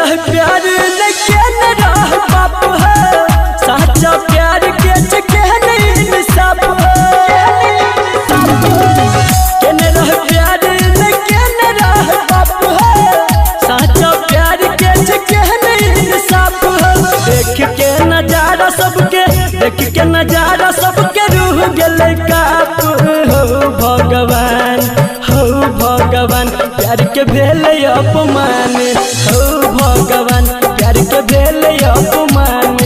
रह प्यार लेके न रह बाप है साचा प्यार के चके नहीं सब के न रह प्यार लेके न रह बाप है साचा प्यार के चके नहीं सब देख के नजारा सबके रूह गेले काप हो भगवान प्यार के भेले अपमान हो भगवान प्यार के भेले अपमान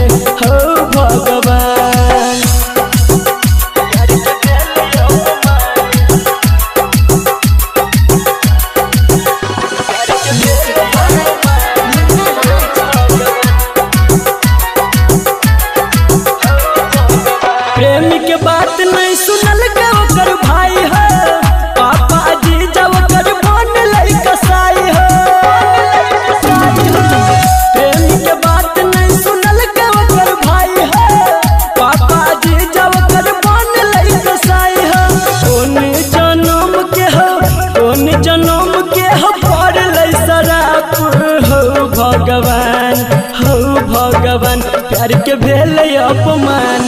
हो भगवान प्यार के भेले अपमान प्यार के भेले प्रेमी के बात नहीं सुनल के ओकर भाई है पापा जी जब कर बन लई कसाई है प्रेमी के बात नहीं सुनल के ओकर भाई है पापा जी जब कर बन लई कसाई है कौन जन्म के हो पड़ लई शराब हो भगवान प्यार के भेले अपमान